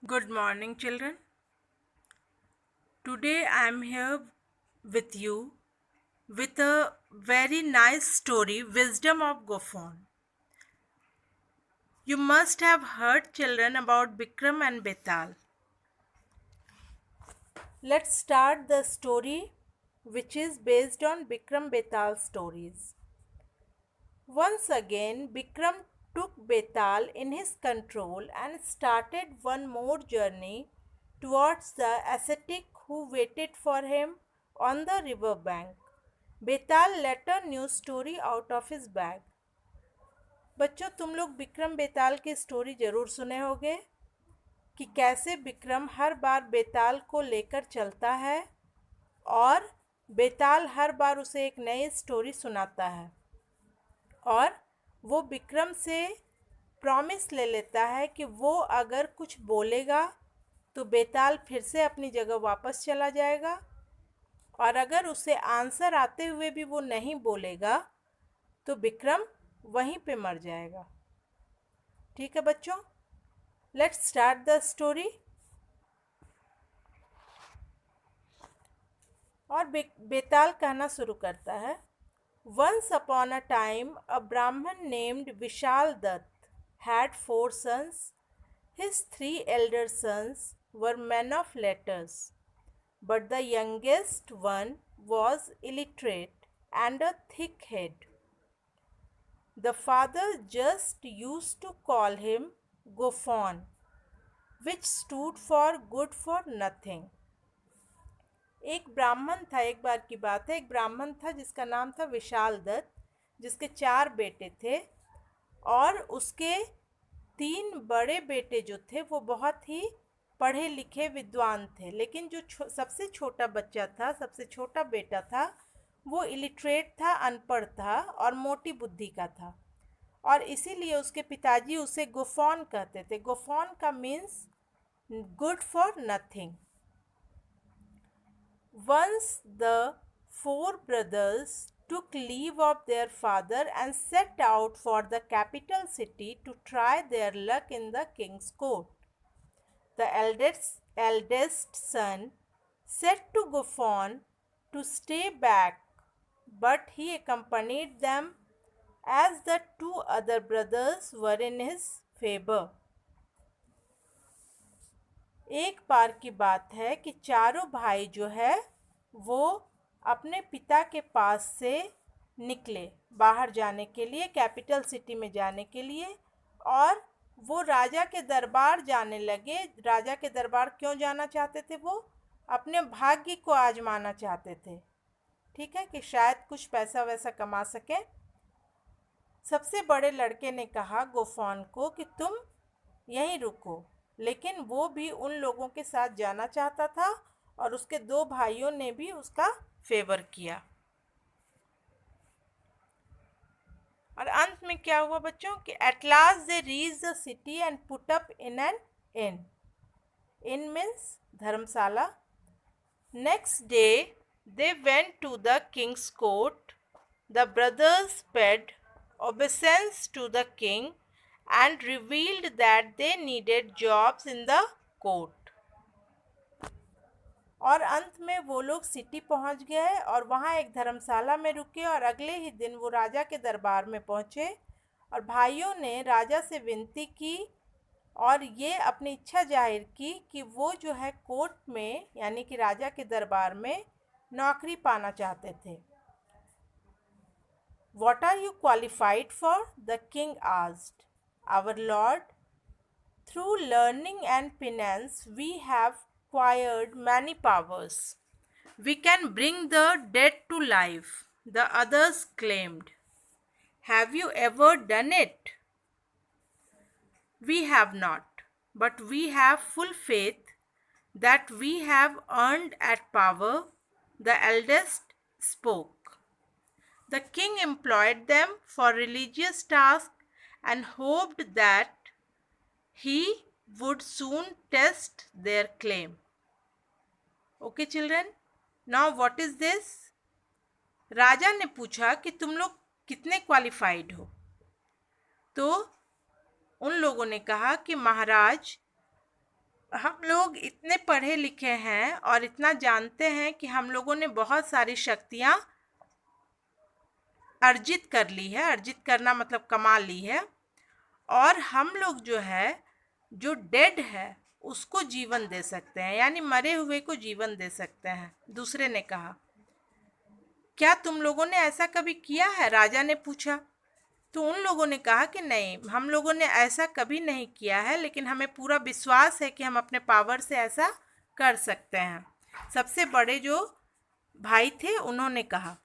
Good morning, children. Today I am here with you with a very nice story, Wisdom of Gophon. You must have heard, children, about Bikram and Betal. Let's start the story, which is based on Bikram Betal stories. Once again, Bikram took Betal in his control and started one more journey towards the ascetic who waited for him on the river bank. Betal let a new story out of his bag. बच्चों, तुम लोग विक्रम बेताल की story जरूर सुने होगे कि कैसे विक्रम हर बार बेताल को लेकर चलता है और बेताल हर बार उसे एक नई स्टोरी सुनाता है और वो विक्रम से प्रॉमिस ले लेता है कि वो अगर कुछ बोलेगा तो बेताल फिर से अपनी जगह वापस चला जाएगा और अगर उसे आंसर आते हुए भी वो नहीं बोलेगा तो विक्रम वहीं पे मर जाएगा। ठीक है बच्चों, लेट्स स्टार्ट द स्टोरी। और बेताल कहना शुरू करता है, once upon a time a Brahmin named Vishal Dutt had 4 sons. His 3 elder sons were men of letters, but the youngest one was illiterate and a thick head. The father just used to call him Gophon, which stood for good for nothing. एक ब्राह्मण था, एक बार की बात है, एक ब्राह्मण था जिसका नाम था विशाल दत्त, जिसके 4 बेटे थे और उसके 3 बड़े बेटे जो थे वो बहुत ही पढ़े लिखे विद्वान थे, लेकिन जो सबसे छोटा बच्चा था, सबसे छोटा बेटा था, वो इलिटरेट था, अनपढ़ था और मोटी बुद्धि का था और इसीलिए उसके पिताजी उसे गोफॉन कहते थे। गोफॉन का means good for nothing. Once the 4 brothers took leave of their father and set out for the capital city to try their luck in the king's court. The eldest son said to Gophon to stay back, but he accompanied them as the 2 other brothers were in his favor. एक बार की बात है कि चारों भाई जो है वो अपने पिता के पास से निकले बाहर जाने के लिए, कैपिटल सिटी में जाने के लिए, और वो राजा के दरबार जाने लगे। राजा के दरबार क्यों जाना चाहते थे? वो अपने भाग्य को आजमाना चाहते थे, ठीक है, कि शायद कुछ पैसा वैसा कमा सके। सबसे बड़े लड़के ने कहा गोफॉन को कि तुम यहीं रुको, लेकिन वो भी उन लोगों के साथ जाना चाहता था और उसके 2 भाइयों ने भी उसका फेवर किया। और अंत में क्या हुआ बच्चों कि at last they reach the city and put up in an inn. Inn means dharamshala. Next day they went to the king's court. The brothers paid obeisance to the king and revealed that they needed jobs in the court. और अंत में वो लोग city पहुंच गए और वहाँ एक धर्मशाला में रुके और अगले ही दिन वो राजा के दरबार में पहुँचे और भाइयों ने राजा से विनती की और ये अपनी इच्छा जाहिर की कि वो जो है कोर्ट में यानी कि राजा के दरबार में नौकरी पाना चाहते थे। What are you qualified for? The king asked. Our lord, through learning and penance, we have acquired many powers. We can bring the dead to life, the others claimed. Have you ever done it? We have not, but we have full faith that we have earned at power, the eldest spoke. The king employed them for religious tasks and hoped that he would soon test their claim. Okay children, now what is this? राजा ने पूछा कि तुम लोग कितने qualified हो? तो उन लोगों ने कहा कि महाराज, हम लोग इतने पढ़े लिखे हैं और इतना जानते हैं कि हम लोगों ने बहुत सारी शक्तियाँ अर्जित कर ली है। अर्जित करना मतलब कमा ली है। और हम लोग जो है, जो डेड है उसको जीवन दे सकते हैं, यानी मरे हुए को जीवन दे सकते हैं। दूसरे ने कहा, क्या तुम लोगों ने ऐसा कभी किया है? राजा ने पूछा। तो उन लोगों ने कहा कि नहीं, हम लोगों ने ऐसा कभी नहीं किया है, लेकिन हमें पूरा विश्वास है कि हम अपने पावर से ऐसा कर सकते हैं। सबसे बड़े जो भाई थे उन्होंने कहा,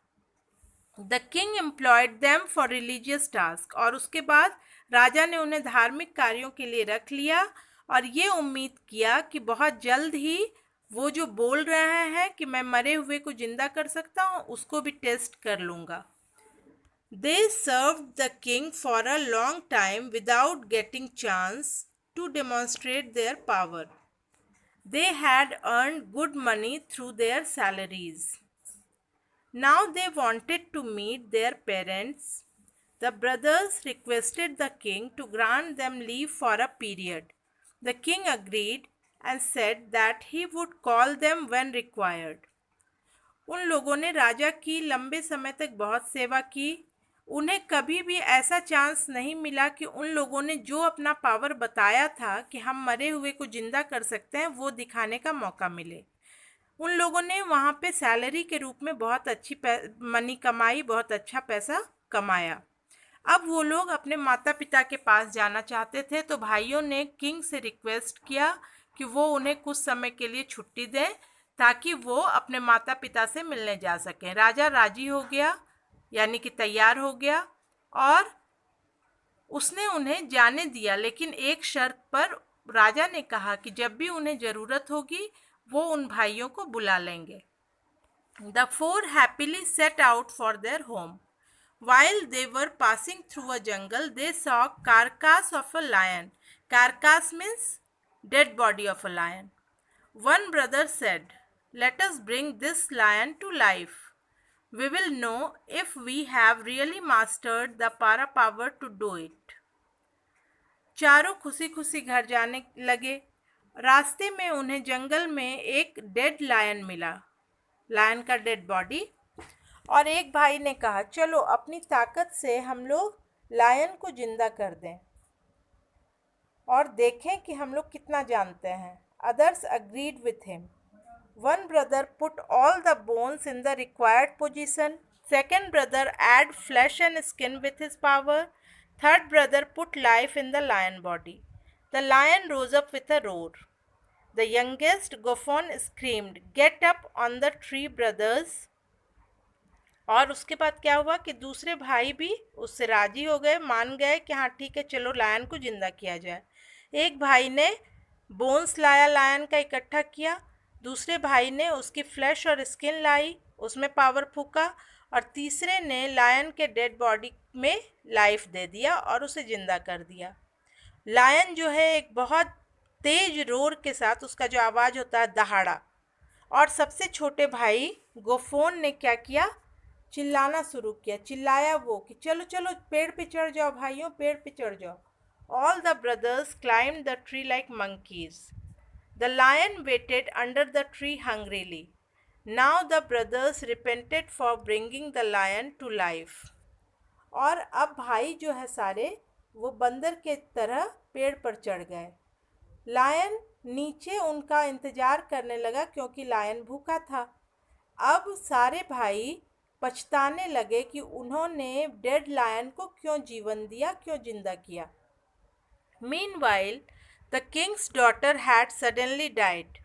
the king employed them for religious task. और उसके बाद राजा ने उन्हें धार्मिक कार्यों के लिए रख लिया और ये उम्मीद किया कि बहुत जल्द ही वो जो बोल रहे हैं कि मैं मरे हुए को जिंदा कर सकता हूँ, उसको भी टेस्ट कर लूँगा। They served the king for a long time without getting chance to demonstrate their power. They had earned good money through their salaries. Now they wanted to meet their parents. The brothers requested the king to grant them leave for a period. The king agreed and said that he would call them when required. उन लोगों ने राजा की लंबे समय तक बहुत सेवा की। उन्हें कभी भी ऐसा चांस नहीं मिला कि उन लोगों ने जो अपना पावर बताया था कि हम मरे हुए को जिंदा कर सकते हैं, वो दिखाने का मौका मिले। उन लोगों ने वहाँ पे सैलरी के रूप में बहुत अच्छी मनी कमाई, बहुत अच्छा पैसा कमाया। अब वो लोग अपने माता पिता के पास जाना चाहते थे, तो भाइयों ने किंग से रिक्वेस्ट किया कि वो उन्हें कुछ समय के लिए छुट्टी दें ताकि वो अपने माता पिता से मिलने जा सकें। राजा राजी हो गया, यानी कि तैयार हो गया, और उसने उन्हें जाने दिया, लेकिन एक शर्त पर। राजा ने कहा कि जब भी उन्हें ज़रूरत होगी वो उन भाइयों को बुला लेंगे। The four happily set out for their home. While they were passing through a jungle, they saw carcass of a lion. Carcass means dead body of a lion. One brother said, "Let us bring this lion to life. We will know if we have really mastered the para power to do it." चारों खुशी खुशी घर जाने लगे। रास्ते में उन्हें जंगल में एक डेड लायन मिला, लायन का डेड बॉडी। और एक भाई ने कहा, चलो अपनी ताकत से हम लोग लायन को जिंदा कर दें और देखें कि हम लोग कितना जानते हैं। Others agreed with him. One brother put all the bones in the required position. Second brother add flesh and skin with his power. Third brother put life in the lion body. The lion rose up with a roar. The youngest गोफोन screamed, get up on the tree brothers. और उसके बाद क्या हुआ कि दूसरे भाई भी उससे राजी हो गए, मान गए कि हाँ ठीक है, चलो लायन को जिंदा किया जाए। एक भाई ने बोन्स लाया, लायन का इकट्ठा किया। दूसरे भाई ने उसकी फ्लैश और स्किन लाई, उसमें पावर फूका। और तीसरे ने लायन के डेड बॉडी में लाइफ दे दिया और उसे जिंदा कर दिया। लायन जो है एक बहुत तेज रोर के साथ, उसका जो आवाज़ होता है दहाड़ा। और सबसे छोटे भाई गोफोन ने क्या किया, चिल्लाना शुरू किया। चिल्लाया वो कि चलो चलो पेड़ पे चढ़ जाओ भाइयों, पेड़ पे चढ़ जाओ। All the brothers climbed the tree like monkeys. The lion waited under the tree hungrily. Now the brothers repented for bringing the lion to life. और अब भाई जो है सारे वो बंदर के तरह पेड़ पर चढ़ गए। लायन नीचे उनका इंतजार करने लगा क्योंकि लायन भूखा था। अब सारे भाई पछताने लगे कि उन्होंने डेड लायन को क्यों जीवन दिया, क्यों जिंदा किया। Meanwhile, the king's daughter had suddenly died.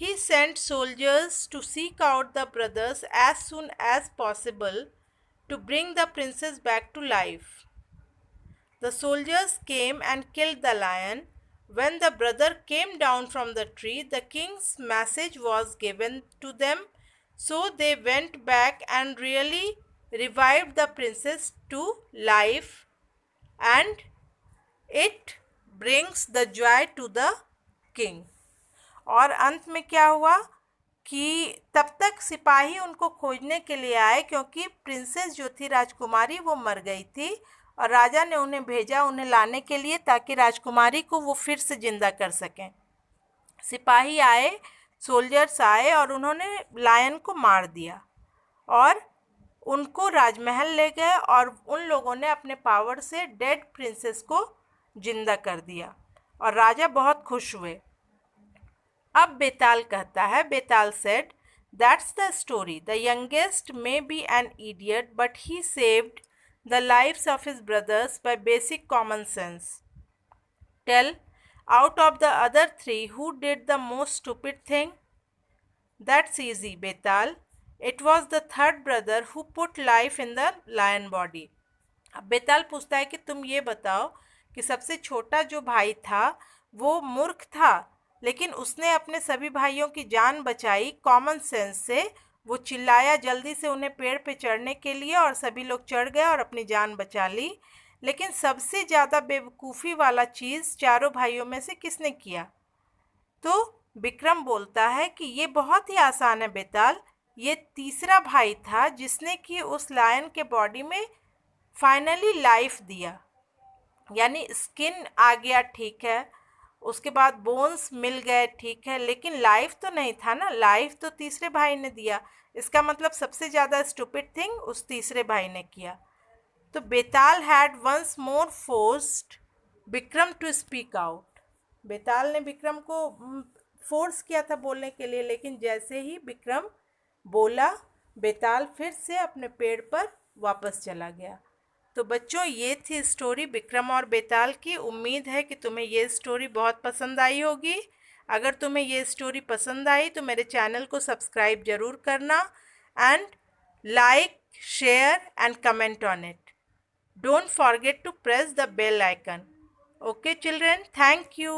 He sent soldiers to seek out the brothers as soon as possible to bring the princess back to life. The soldiers came and killed the lion. When the brother came down from the tree, the king's message was given to them, so they went back and really revived the princess to life, and it brings the joy to the king. और अंत में क्या हुआ कि तब तक सिपाही उनको खोजने के लिए आए, क्योंकि प्रिंसेस जो थी राजकुमारी वो मर गई थी और राजा ने उन्हें भेजा उन्हें लाने के लिए ताकि राजकुमारी को वो फिर से जिंदा कर सकें। सिपाही आए, सोल्जर्स आए और उन्होंने लायन को मार दिया और उनको राजमहल ले गए और उन लोगों ने अपने पावर से डेड प्रिंसेस को जिंदा कर दिया और राजा बहुत खुश हुए। अब बेताल कहता है, Betaal said, that's the story, the youngest may be an idiot but he saved the lives of his brothers by basic common sense. Tell, out of the other three, who did the most stupid thing? That's easy, Betal. It was the third brother who put life in the lion body. अब बेताल पूछता है कि तुम ये बताओ कि सबसे छोटा जो भाई था वो मूर्ख था, लेकिन उसने अपने सभी भाइयों की जान बचाई कॉमन सेंस से। वो चिल्लाया जल्दी से उन्हें पेड़ पे चढ़ने के लिए और सभी लोग चढ़ गए और अपनी जान बचा ली। लेकिन सबसे ज़्यादा बेवकूफ़ी वाला चीज़ चारों भाइयों में से किसने किया? तो विक्रम बोलता है कि ये बहुत ही आसान है बेताल, ये तीसरा भाई था जिसने कि उस लायन के बॉडी में फाइनली लाइफ दिया, यानी स्किन आ गया, ठीक है, उसके बाद बोन्स मिल गए, ठीक है, लेकिन लाइफ तो नहीं था ना, लाइफ तो तीसरे भाई ने दिया। इसका मतलब सबसे ज़्यादा स्टूपिड थिंग उस तीसरे भाई ने किया। तो Betaal had once more forced Vikram to speak out. Betaal ने विक्रम को फोर्स किया था बोलने के लिए, लेकिन जैसे ही विक्रम बोला, बेताल फिर से अपने पेड़ पर वापस चला गया। तो बच्चों, ये थी स्टोरी विक्रम और बेताल की। उम्मीद है कि तुम्हें ये स्टोरी बहुत पसंद आई होगी। अगर तुम्हें ये स्टोरी पसंद आई तो मेरे चैनल को सब्सक्राइब ज़रूर करना and like, share and comment on it. Don't forget to press the bell icon. Okay children, thank you.